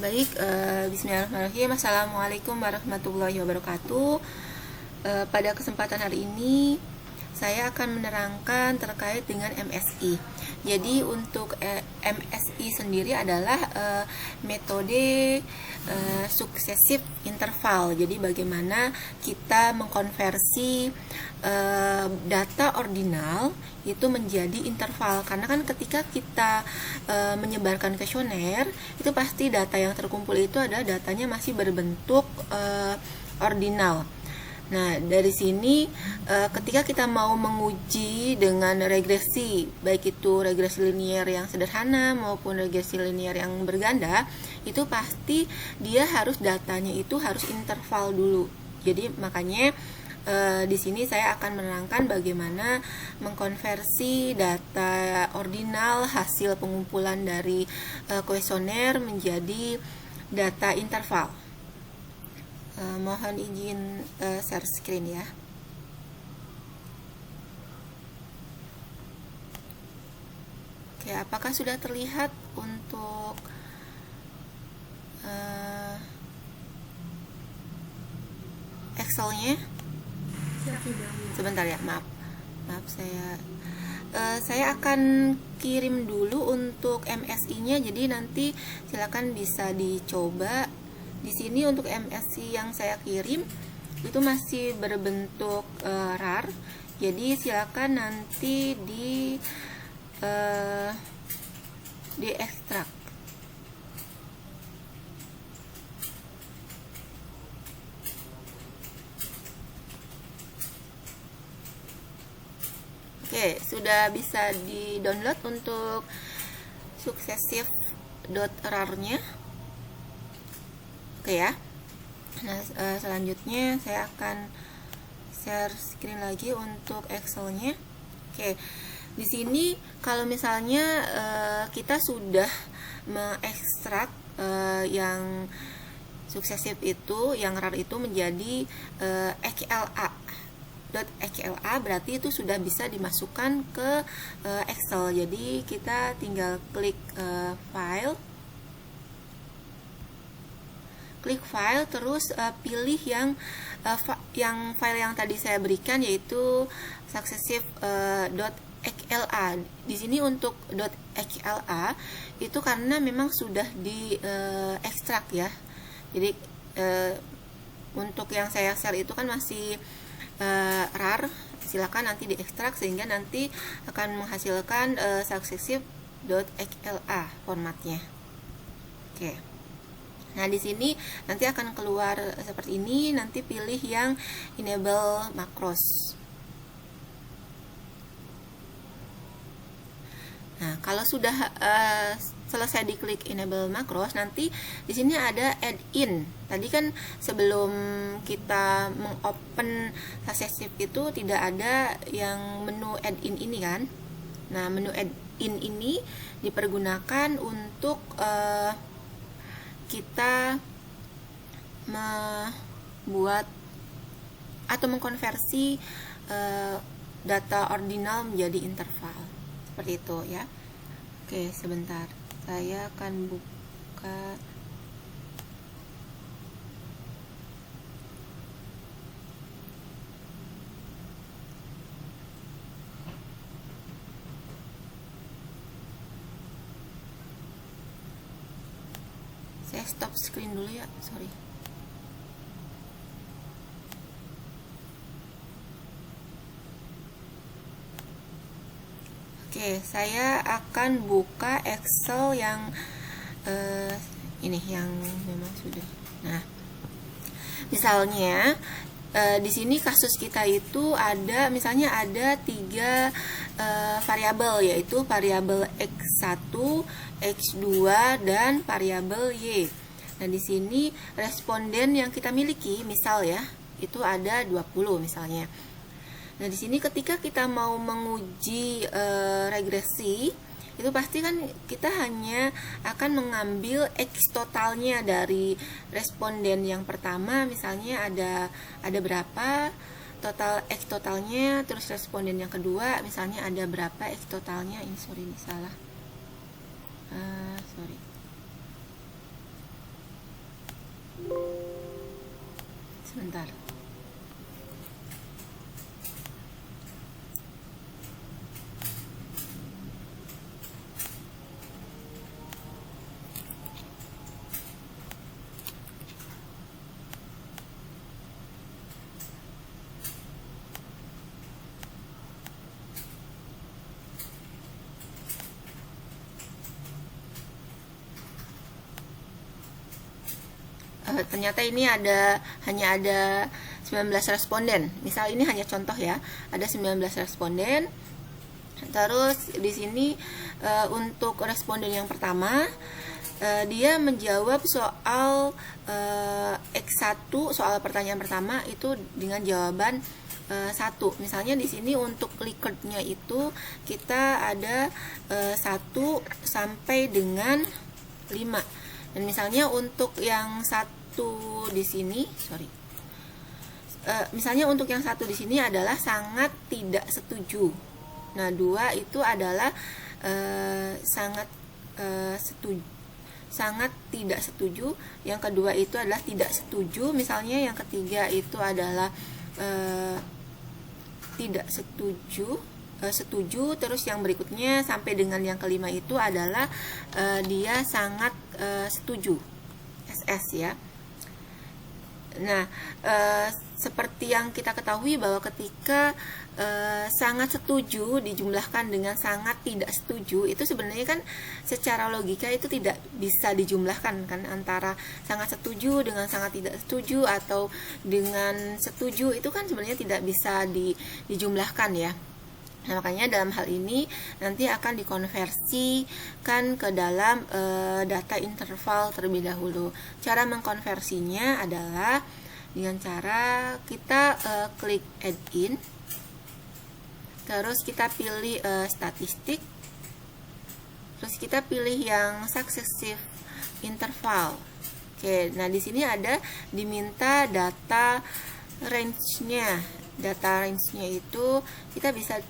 Bismillahirrahmanirrahim. Assalamualaikum warahmatullahi wabarakatuh. Pada kesempatan hari ini saya akan menerangkan terkait dengan MSI. Jadi untuk MSI sendiri adalah metode successive interval. Jadi bagaimana kita mengkonversi data ordinal itu menjadi interval, karena kan ketika kita menyebarkan kuesioner itu pasti data yang terkumpul itu adalah datanya masih berbentuk ordinal. Nah, dari sini ketika kita mau menguji dengan regresi, baik itu regresi linier yang sederhana maupun regresi linier yang berganda, itu pasti dia datanya itu harus interval dulu. Jadi makanya di sini saya akan menerangkan bagaimana mengkonversi data ordinal hasil pengumpulan dari kuesioner menjadi data interval. Mohon izin share screen ya. Oke, apakah sudah terlihat untuk Excel-nya? Sebentar ya, maaf saya akan kirim dulu untuk MSI-nya, jadi nanti silakan bisa dicoba. Di sini untuk MSI yang saya kirim itu masih berbentuk RAR, jadi silakan nanti di ekstrak. Oke, sudah bisa di-download untuk successive.rar-nya. Oke ya. Nah, selanjutnya saya akan share screen lagi untuk Excel-nya. Oke. Di sini kalau misalnya kita sudah mengekstrak yang successive itu, yang RAR itu menjadi XLA. .xla berarti itu sudah bisa dimasukkan ke Excel. Jadi kita tinggal klik file, terus pilih yang file yang tadi saya berikan, yaitu successive.xla. Di sini untuk .xla itu karena memang sudah di ekstrak ya. Jadi untuk yang saya share itu kan masih RAR, silakan nanti diekstrak sehingga nanti akan menghasilkan successive.xla formatnya. Oke. Nah, di sini nanti akan keluar seperti ini, nanti pilih yang enable macros. Nah, kalau sudah selesai diklik enable macros, nanti di sini ada add-in. Tadi kan sebelum kita mengopen successive itu tidak ada yang menu add-in ini kan. Nah, menu add-in ini dipergunakan untuk kita membuat atau mengkonversi data ordinal menjadi interval. Seperti itu ya. Oke, sebentar. Saya akan buka saya stop screen dulu ya, sorry. Oke, saya akan buka Excel yang ini yang memang sudah. Nah, misalnya di sini kasus kita itu ada, misalnya ada 3 variabel, yaitu variabel X1, X2, dan variabel Y. Nah, di sini responden yang kita miliki, misal ya, itu ada 20 misalnya. Nah, di sini ketika kita mau menguji regresi, itu pasti kan kita hanya akan mengambil X totalnya dari responden yang pertama, misalnya ada berapa total X totalnya, terus responden yang kedua misalnya ada berapa X totalnya. Ini sorry, ini salah. Sebentar. Ternyata ini hanya ada 19 responden. Misal ini hanya contoh ya, ada 19 responden. Terus di sini untuk responden yang pertama, dia menjawab soal X1, soal pertanyaan pertama itu dengan jawaban 1. Misalnya di sini untuk Likert-nya itu kita ada 1 sampai dengan 5. Dan misalnya untuk yang 1 di sini, misalnya untuk yang 1 di sini adalah sangat tidak setuju. Nah, 2 itu adalah sangat tidak setuju. Yang kedua itu adalah tidak setuju. Misalnya yang ketiga itu adalah tidak setuju, setuju. Terus yang berikutnya sampai dengan yang kelima itu adalah dia sangat setuju, SS ya. Nah, seperti yang kita ketahui bahwa ketika sangat setuju dijumlahkan dengan sangat tidak setuju, itu sebenarnya kan secara logika itu tidak bisa dijumlahkan kan, antara sangat setuju dengan sangat tidak setuju atau dengan setuju itu kan sebenarnya tidak bisa dijumlahkan ya. Nah, makanya dalam hal ini nanti akan dikonversikan ke dalam data interval terlebih dahulu. Cara mengkonversinya adalah dengan cara kita klik add in, terus kita pilih statistik, terus kita pilih yang successive interval. Oke, nah di sini ada diminta data range-nya. Data range-nya itu kita bisa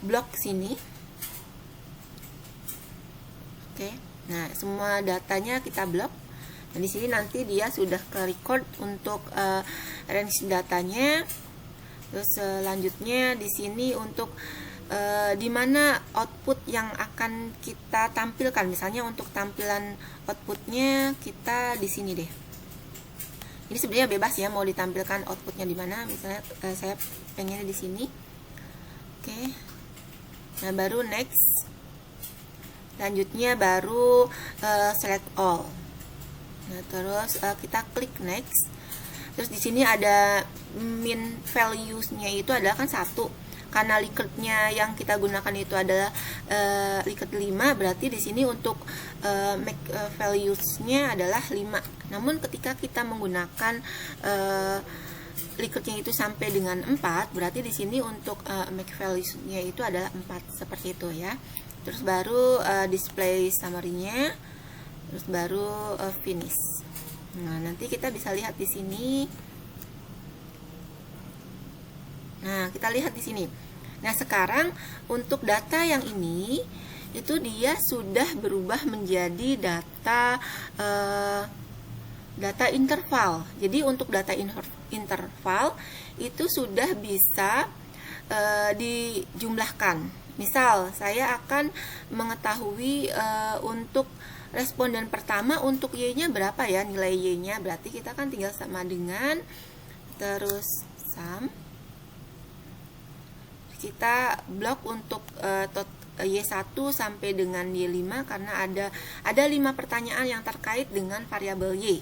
blok sini. Oke. Nah, semua datanya kita blok. Nah, di sini nanti dia sudah ke record untuk range datanya. Terus selanjutnya di sini untuk di mana output yang akan kita tampilkan. Misalnya untuk tampilan outputnya kita di sini deh. Ini sebenarnya bebas ya mau ditampilkan outputnya di mana. Misalnya saya pengennya di sini. Oke. Nah, baru next. Selanjutnya baru select all. Nah, terus kita klik next. Terus di sini ada min values-nya itu adalah kan 1. Karena Likert-nya yang kita gunakan itu adalah Likert 5, berarti di sini untuk make values-nya adalah 5. Namun ketika kita menggunakan Likert-nya itu sampai dengan 4, berarti di sini untuk make values-nya itu adalah 4, seperti itu ya. Terus baru display summary-nya, terus baru finish. Nah, nanti kita bisa lihat di sini. Nah, kita lihat di sini. Nah, sekarang untuk data yang ini itu dia sudah berubah menjadi data interval. Jadi untuk data interval itu sudah bisa dijumlahkan. Misal saya akan mengetahui untuk responden pertama untuk Y-nya berapa ya, nilai Y-nya. Berarti kita kan tinggal sama dengan terus sum. Kita blok untuk Y1 sampai dengan Y5 karena ada 5 pertanyaan yang terkait dengan variabel Y.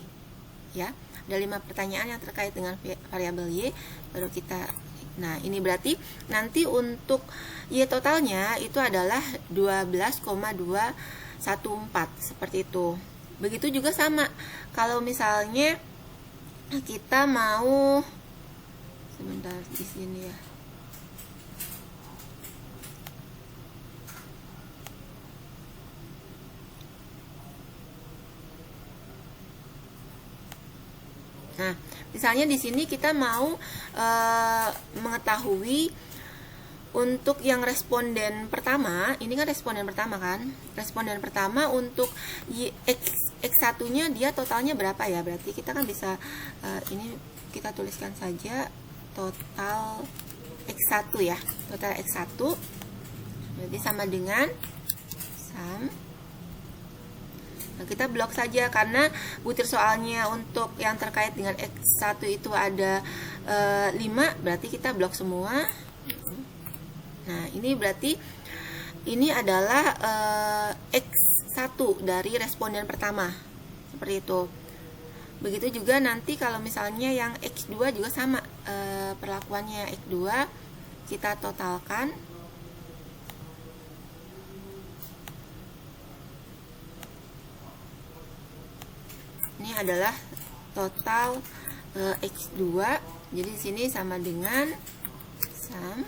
Ya, ada 5 pertanyaan yang terkait dengan variabel Y. Baru kita, nah ini berarti nanti untuk Y totalnya itu adalah 12,214 seperti itu. Begitu juga sama kalau misalnya kita mau, sebentar di sini ya. Nah, misalnya di sini kita mau mengetahui untuk yang responden pertama, ini kan responden pertama kan? Responden pertama untuk X1 nya dia totalnya berapa ya, berarti kita kan bisa ini kita tuliskan saja total X1 ya, total X1 jadi sama dengan sum. Nah, kita blok saja karena butir soalnya untuk yang terkait dengan X1 itu ada 5, berarti kita blok semua. Nah, ini berarti ini adalah X1 dari responden pertama. Seperti itu. Begitu juga nanti kalau misalnya yang X2 juga sama perlakuannya. X2 kita totalkan. Ini adalah total X2. Jadi di sini sama dengan sum.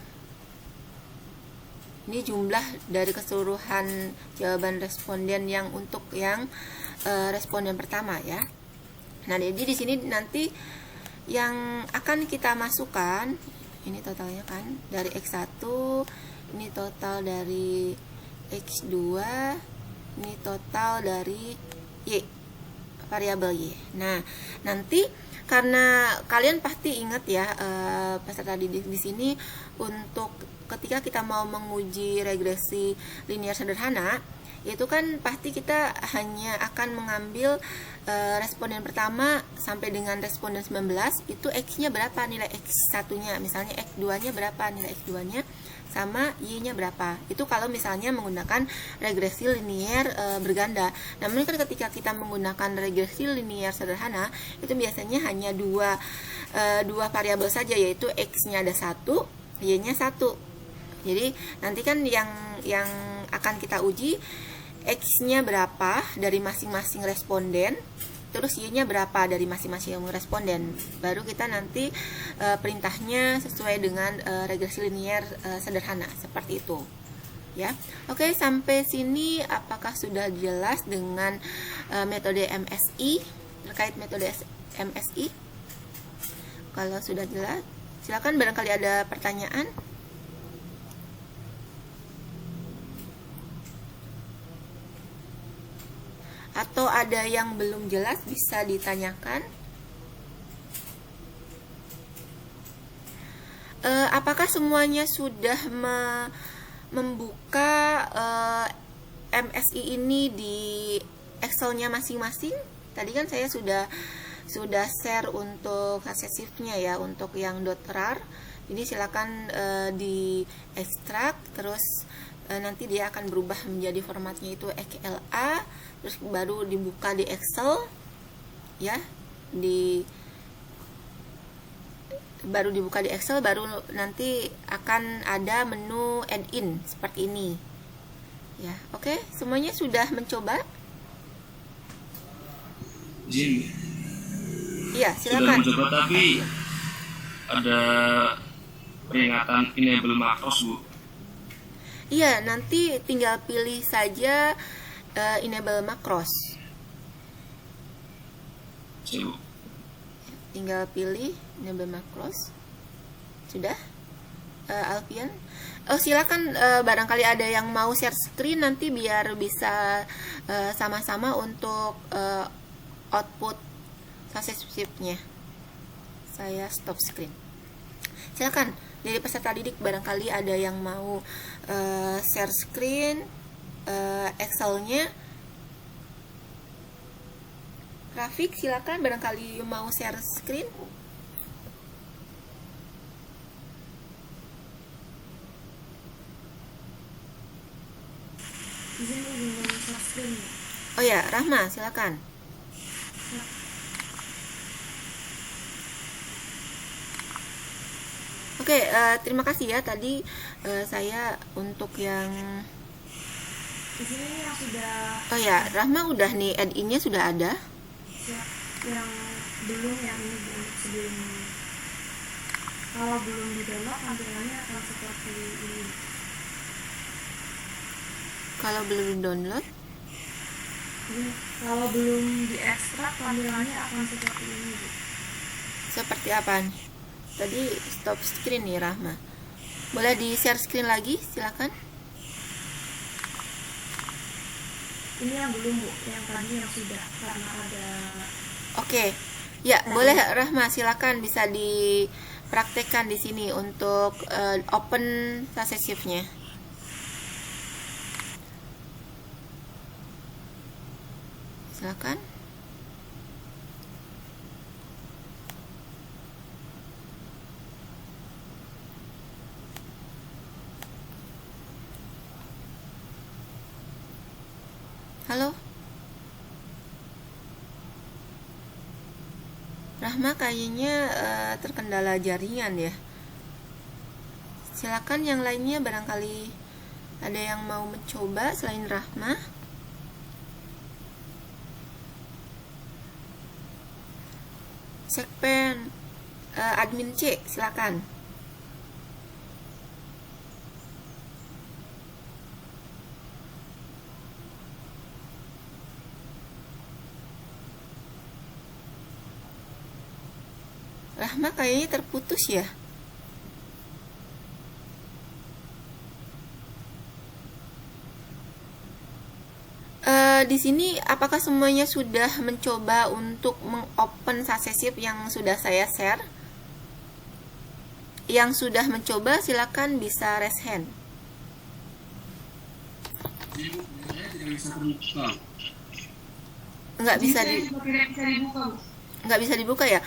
Ini jumlah dari keseluruhan jawaban responden yang untuk yang responden pertama ya. Nah, jadi di sini nanti yang akan kita masukkan ini totalnya kan dari X1, ini total dari X2, ini total dari Y, variabel Y. Nah, nanti karena kalian pasti ingat ya peserta didik di sini untuk ketika kita mau menguji regresi linear sederhana, itu kan pasti kita hanya akan mengambil responden pertama sampai dengan responden 19, itu X-nya berapa, nilai X1-nya, misalnya X2-nya berapa, nilai X2-nya, sama Y-nya berapa. Itu kalau misalnya menggunakan regresi linear berganda. Namun kan ketika kita menggunakan regresi linear sederhana, itu biasanya hanya dua variabel saja, yaitu X-nya ada 1, Y-nya 1. Jadi nanti kan yang akan kita uji X-nya berapa dari masing-masing responden, terus Y-nya berapa dari masing-masing responden. Baru kita nanti perintahnya sesuai dengan regresi linear sederhana, seperti itu. Ya. Oke, sampai sini apakah sudah jelas dengan metode MSI, terkait metode MSI? Kalau sudah jelas, silakan barangkali ada pertanyaan. Atau ada yang belum jelas bisa ditanyakan. Apakah semuanya sudah membuka MSI ini di Excel-nya masing-masing? Tadi kan saya sudah share untuk hasil-shift-nya ya, untuk yang .rar. Jadi silakan di ekstrak, terus nanti dia akan berubah menjadi formatnya itu XLA, terus baru dibuka di Excel ya, baru dibuka di Excel, baru nanti akan ada menu add-in seperti ini ya. Oke, semuanya sudah mencoba? Jin. Iya, silakan. Sudah mencoba, tapi ada peringatan enable macros, Bu. Iya, nanti tinggal pilih saja enable macros. Tinggal pilih enable macros. Sudah? Alfian? Oh, silakan barangkali ada yang mau share screen nanti biar bisa sama-sama untuk output hasil-shiftnya. Saya stop screen. Silakan dari peserta didik barangkali ada yang mau share screen Excel-nya. Rafiq, silakan barangkali mau share screen. Oh ya, Rahma, silakan. Oke, terima kasih ya tadi saya untuk yang di sini yang sudah. Oh ya, Rahma udah nih add-in-nya sudah ada. Yang belum, yang ini belum, sebelum. Kalau belum di-download tampilannya akan seperti ini. Kalau belum di-download? Jadi, kalau belum diekstrak tampilannya akan seperti ini. Seperti apa? Tadi stop screen nih Rahma. Boleh di share screen lagi, silakan. Ini yang belum Bu, yang tadi yang sudah karena ada. Oke. Ya, boleh Rahma, silakan bisa dipraktekkan di sini untuk open successive-nya. Silakan. Halo? Rahma kayaknya terkendala jaringan ya. Silakan yang lainnya, barangkali ada yang mau mencoba selain Rahma. Sekpen admin C, silakan. Rahma kayaknya terputus ya. Di sini apakah semuanya sudah mencoba untuk mengopen successive yang sudah saya share? Yang sudah mencoba silakan bisa raise hand. Nggak bisa dibuka ya.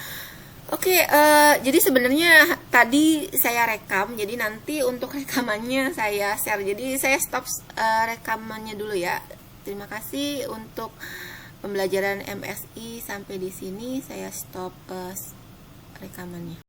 Oke, jadi sebenarnya tadi saya rekam, jadi nanti untuk rekamannya saya share. Jadi saya stop rekamannya dulu ya. Terima kasih untuk pembelajaran MSI sampai di sini, saya stop rekamannya.